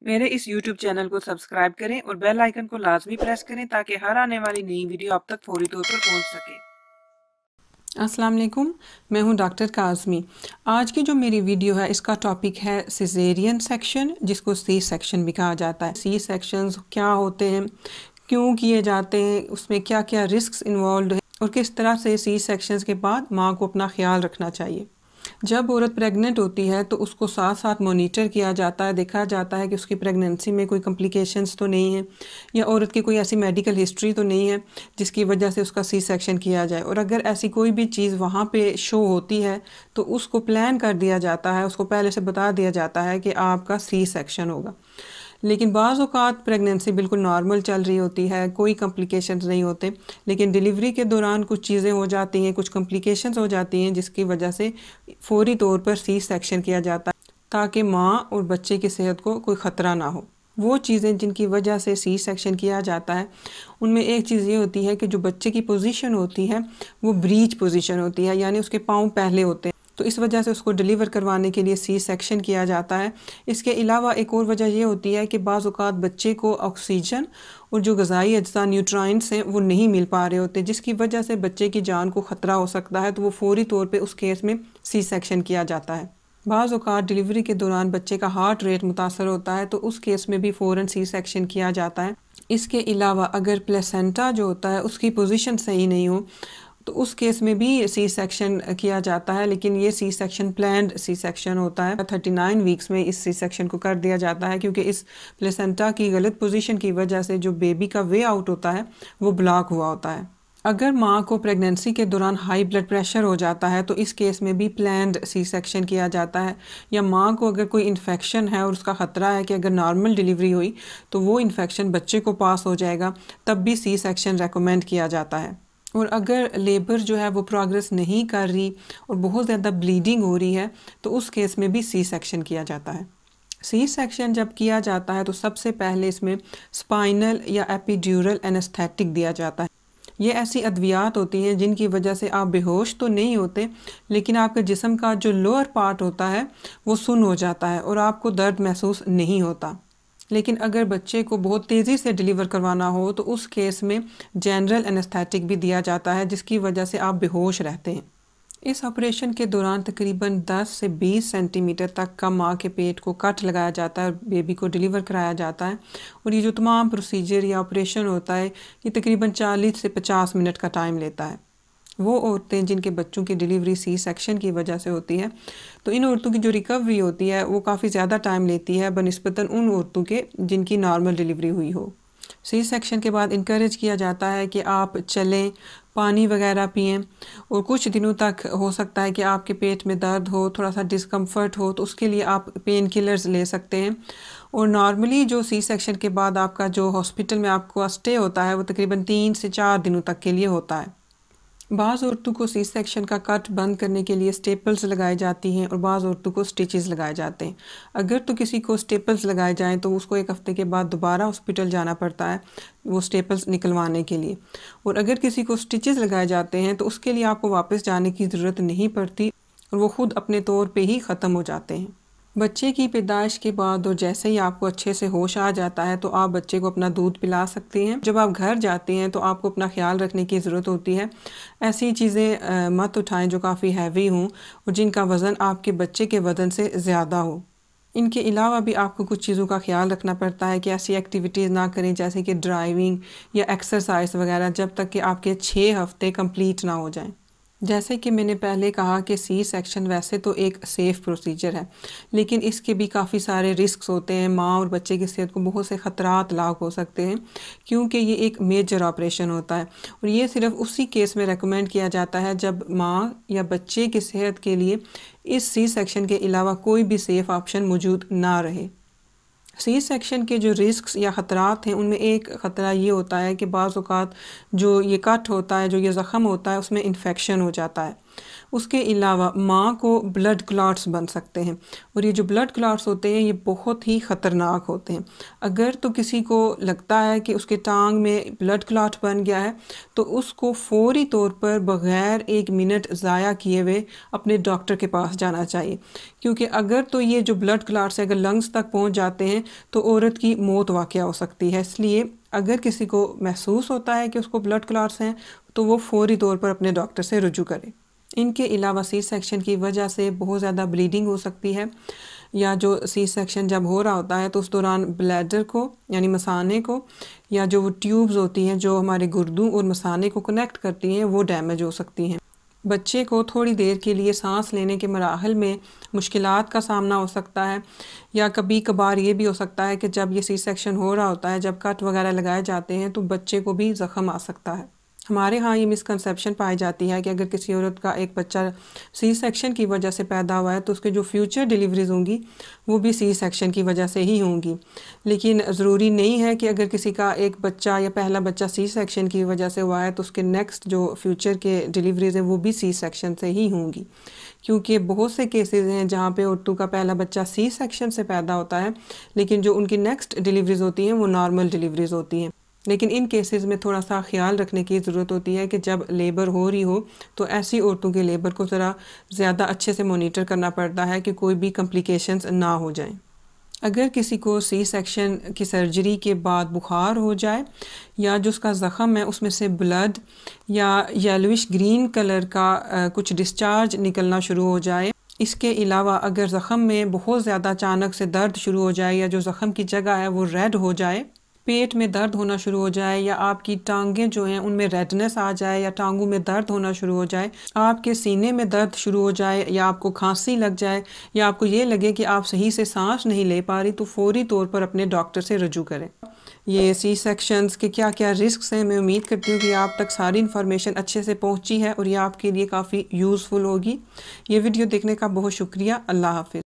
میرے اس YouTube channel کو subscribe کریں اور بیل آئیکن کو لازمی پریس کریں تاکہ ہر آنے والی نئی ویڈیو آپ تک فوری طور پر پہنچ سکے۔ السلام علیکم، میں ہوں ڈاکٹر کاظمی۔ آج کی جو میری ویڈیو ہے اس کا ٹاپک ہے سیزیرین سیکشن، جس کو سی سیکشن بھی کہا جاتا ہے۔ سی سیکشنز کیا ہوتے ہیں، کیوں کیے جاتے ہیں، اس میں کیا کیا رسکس انوالوڈ ہیں اور کس طرح سے سی سیکشنز کے بعد ماں کو اپنا خیال رکھنا چاہیے۔ جب عورت پریگننٹ ہوتی ہے تو اس کو ساتھ ساتھ مانیٹر کیا جاتا ہے، دیکھا جاتا ہے کہ اس کی پریگننسی میں کوئی کمپلیکیشنز تو نہیں ہیں یا عورت کی کوئی ایسی میڈیکل ہسٹری تو نہیں ہے جس کی وجہ سے اس کا سی سیکشن کیا جائے، اور اگر ایسی کوئی بھی چیز وہاں پہ شو ہوتی ہے تو اس کو پلان کر دیا جاتا ہے، اس کو پہلے سے بتا دیا جاتا ہے کہ آپ کا سی سیکشن ہوگا۔ لیکن بعض اوقات پریگننسی بالکل نارمل چل رہی ہوتی ہے، کوئی کمپلیکیشنز نہیں ہوتے، لیکن ڈیلیوری کے دوران کچھ چیزیں ہو جاتی ہیں، کچھ کمپلیکیشنز ہو جاتی ہیں جس کی وجہ سے فوری طور پر سی سیکشن کیا جاتا ہے تاکہ ماں اور بچے کی صحت کو کوئی خطرہ نہ ہو۔ وہ چیزیں جن کی وجہ سے سی سیکشن کیا جاتا ہے ان میں ایک چیز یہ ہوتی ہے کہ جو بچے کی پوزیشن ہوتی ہے وہ بریچ پوزیشن ہوتی ہے، یعنی اس کے پاؤں پہلے ہوتے ہیں، تو اس وجہ سے اس کو ڈیلیور کروانے کے لیے سی سیکشن کیا جاتا ہے۔ اس کے علاوہ ایک اور وجہ یہ ہوتی ہے کہ بعض اوقات بچے کو آکسیجن اور جو غذائی اجزاء نیوٹرائنٹس ہیں وہ نہیں مل پا رہے ہوتے، جس کی وجہ سے بچے کی جان کو خطرہ ہو سکتا ہے، تو وہ فوری طور پہ اس کیس میں سی سیکشن کیا جاتا ہے۔ بعض اوقات ڈیلیوری کے دوران بچے کا ہارٹ ریٹ متاثر ہوتا ہے تو اس کیس میں بھی فوراً سی سیکشن کیا جاتا ہے۔ اس کے علاوہ اگر پلیسنٹا جو ہوتا ہے اس کی پوزیشن صحیح نہیں ہو تو اس کیس میں بھی سی سیکشن کیا جاتا ہے، لیکن یہ C section planned C section ہوتا ہے۔ 39 ویکس میں اس سی سیکشن کو کر دیا جاتا ہے کیونکہ اس پلیسنٹا کی غلط پوزیشن کی وجہ سے جو بیبی کا وے آؤٹ ہوتا ہے وہ بلاک ہوا ہوتا ہے۔ اگر ماں کو پریگننسی کے دوران ہائی بلڈ پریشر ہو جاتا ہے تو اس کیس میں بھی پلانڈ سی سیکشن کیا جاتا ہے، یا ماں کو اگر کوئی انفیکشن ہے اور اس کا خطرہ ہے کہ اگر نارمل ڈیلیوری ہوئی تو وہ انفیکشن بچے کو پاس ہو جائے گا، تب بھی سی سیکشن ریکمینڈ کیا جاتا ہے۔ اور اگر لیبر جو ہے وہ پروگرس نہیں کر رہی اور بہت زیادہ بلیڈنگ ہو رہی ہے تو اس کیس میں بھی سی سیکشن کیا جاتا ہے۔ سی سیکشن جب کیا جاتا ہے تو سب سے پہلے اس میں سپائنل یا ایپیڈیورل اینستھیٹک دیا جاتا ہے۔ یہ ایسی ادویات ہوتی ہیں جن کی وجہ سے آپ بے ہوش تو نہیں ہوتے، لیکن آپ کے جسم کا جو لوور پارٹ ہوتا ہے وہ سن ہو جاتا ہے اور آپ کو درد محسوس نہیں ہوتا۔ لیکن اگر بچے کو بہت تیزی سے ڈیلیور کروانا ہو تو اس کیس میں جنرل اینستھیٹک بھی دیا جاتا ہے، جس کی وجہ سے آپ بے ہوش رہتے ہیں۔ اس آپریشن کے دوران تقریباً 10 سے 20 سینٹی میٹر تک کا ماں کے پیٹ کو کٹ لگایا جاتا ہے اور بیبی کو ڈیلیور کرایا جاتا ہے، اور یہ جو تمام پروسیجر یا آپریشن ہوتا ہے یہ تقریباً 40 سے 50 منٹ کا ٹائم لیتا ہے۔ وہ عورتیں جن کے بچوں کی ڈیلیوری سی سیکشن کی وجہ سے ہوتی ہے تو ان عورتوں کی جو ریکوری ہوتی ہے وہ کافی زیادہ ٹائم لیتی ہے بنسبتاً ان عورتوں کے جن کی نارمل ڈیلیوری ہوئی ہو۔ سی سیکشن کے بعد انکریج کیا جاتا ہے کہ آپ چلیں، پانی وغیرہ پئیں، اور کچھ دنوں تک ہو سکتا ہے کہ آپ کے پیٹ میں درد ہو، تھوڑا سا ڈسکمفرٹ ہو تو اس کے لیے آپ پین کلرز لے سکتے ہیں۔ اور نارملی جو سی سیکشن کے بعد آپ کا جو ہاسپٹل میں آپ کو اسٹے ہوتا ہے وہ تقریباً 3 سے 4 دنوں تک کے لیے ہوتا ہے۔ بعض عورتوں کو سی سیکشن کا کٹ بند کرنے کے لیے سٹیپلز لگائی جاتی ہیں اور بعض عورتوں کو سٹیچز لگائے جاتے ہیں۔ اگر تو کسی کو سٹیپلز لگائے جائیں تو اس کو 1 ہفتے کے بعد دوبارہ ہاسپٹل جانا پڑتا ہے وہ سٹیپلز نکلوانے کے لیے، اور اگر کسی کو سٹیچز لگائے جاتے ہیں تو اس کے لیے آپ کو واپس جانے کی ضرورت نہیں پڑتی اور وہ خود اپنے طور پہ ہی ختم ہو جاتے ہیں۔ بچے کی پیدائش کے بعد اور جیسے ہی آپ کو اچھے سے ہوش آ جاتا ہے تو آپ بچے کو اپنا دودھ پلا سکتے ہیں۔ جب آپ گھر جاتے ہیں تو آپ کو اپنا خیال رکھنے کی ضرورت ہوتی ہے، ایسی چیزیں مت اٹھائیں جو کافی ہیوی ہوں اور جن کا وزن آپ کے بچے کے وزن سے زیادہ ہو۔ ان کے علاوہ بھی آپ کو کچھ چیزوں کا خیال رکھنا پڑتا ہے کہ ایسی ایکٹیویٹیز نہ کریں جیسے کہ ڈرائیونگ یا ایکسرسائز وغیرہ جب تک کہ آپ کے 6 ہفتے کمپلیٹ نہ ہو جائیں۔ جیسے کہ میں نے پہلے کہا کہ سی سیکشن ویسے تو ایک سیف پروسیجر ہے، لیکن اس کے بھی کافی سارے رسکس ہوتے ہیں، ماں اور بچے کی صحت کو بہت سے خطرات لاحق ہو سکتے ہیں کیونکہ یہ ایک میجر آپریشن ہوتا ہے، اور یہ صرف اسی کیس میں ریکمینڈ کیا جاتا ہے جب ماں یا بچے کی صحت کے لیے اس سی سیکشن کے علاوہ کوئی بھی سیف آپشن موجود نہ رہے۔ سی سیکشن کے جو رسکس یا خطرات ہیں ان میں ایک خطرہ یہ ہوتا ہے کہ بعض اوقات جو یہ کٹ ہوتا ہے، جو یہ زخم ہوتا ہے، اس میں انفیکشن ہو جاتا ہے، اس کے علاوہ ماں کو بلڈ کلاٹس بن سکتے ہیں، اور یہ جو بلڈ کلاٹس ہوتے ہیں یہ بہت ہی خطرناک ہوتے ہیں۔ اگر تو کسی کو لگتا ہے کہ اس کے ٹانگ میں بلڈ کلاٹ بن گیا ہے تو اس کو فوری طور پر بغیر 1 منٹ ضائع کیے ہوئے اپنے ڈاکٹر کے پاس جانا چاہیے، کیونکہ اگر تو یہ جو بلڈ کلاٹس اگر لنگز تک پہنچ جاتے ہیں تو عورت کی موت واقع ہو سکتی ہے۔ اس لیے اگر کسی کو محسوس ہوتا ہے کہ اس کو بلڈ کلاٹس ہیں تو وہ فوری طور پر اپنے ڈاکٹر سے رجوع کرے۔ ان کے علاوہ سی سیکشن کی وجہ سے بہت زیادہ بلیڈنگ ہو سکتی ہے، یا جو سی سیکشن جب ہو رہا ہوتا ہے تو اس دوران بلیڈر کو یعنی مثانے کو، یا جو وہ ٹیوبز ہوتی ہیں جو ہمارے گردوں اور مثانے کو کنیکٹ کرتی ہیں وہ ڈیمیج ہو سکتی ہیں۔ بچے کو تھوڑی دیر کے لیے سانس لینے کے مراحل میں مشکلات کا سامنا ہو سکتا ہے، یا کبھی کبھار یہ بھی ہو سکتا ہے کہ جب یہ سی سیکشن ہو رہا ہوتا ہے، جب کٹ وغیرہ لگائے جاتے ہیں تو بچے کو بھی زخم آ سکتا ہے۔ ہمارے ہاں یہ مسکنسیپشن پائی جاتی ہے کہ اگر کسی عورت کا ایک بچہ سی سیکشن کی وجہ سے پیدا ہوا ہے تو اس کے جو فیوچر ڈیلیوریز ہوں گی وہ بھی سی سیکشن کی وجہ سے ہی ہوں گی، لیکن ضروری نہیں ہے کہ اگر کسی کا ایک بچہ یا پہلا بچہ سی سیکشن کی وجہ سے ہوا ہے تو اس کے نیکسٹ جو فیوچر کے ڈیلیوریز ہیں وہ بھی سی سیکشن سے ہی ہوں گی، کیونکہ بہت سے کیسز ہیں جہاں پہ عورتوں کا پہلا بچہ سی سیکشن سے پیدا ہوتا ہے لیکن جو ان کی نیکسٹ ڈیلیوریز ہوتی ہیں وہ نارمل ڈیلیوریز ہوتی ہیں۔ لیکن ان کیسز میں تھوڑا سا خیال رکھنے کی ضرورت ہوتی ہے کہ جب لیبر ہو رہی ہو تو ایسی عورتوں کے لیبر کو ذرا زیادہ اچھے سے مانیٹر کرنا پڑتا ہے کہ کوئی بھی کمپلیکیشنز نہ ہو جائیں۔ اگر کسی کو سی سیکشن کی سرجری کے بعد بخار ہو جائے یا جو اس کا زخم ہے اس میں سے بلڈ یا یلوش گرین کلر کا کچھ ڈسچارج نکلنا شروع ہو جائے، اس کے علاوہ اگر زخم میں بہت زیادہ اچانک سے درد شروع ہو جائے یا جو زخم کی جگہ ہے وہ ریڈ ہو جائے، پیٹ میں درد ہونا شروع ہو جائے، یا آپ کی ٹانگیں جو ہیں ان میں ریڈنس آ جائے یا ٹانگوں میں درد ہونا شروع ہو جائے، آپ کے سینے میں درد شروع ہو جائے، یا آپ کو کھانسی لگ جائے، یا آپ کو یہ لگے کہ آپ صحیح سے سانس نہیں لے پا رہی، تو فوری طور پر اپنے ڈاکٹر سے رجوع کریں۔ یہ سی سیکشنز کے کیا کیا رسکس ہیں، میں امید کرتی ہوں کہ آپ تک ساری انفارمیشن اچھے سے پہنچی ہے اور یہ آپ کے لیے کافی یوزفل ہوگی۔ یہ ویڈیو دیکھنے کا بہت شکریہ۔ اللہ حافظ۔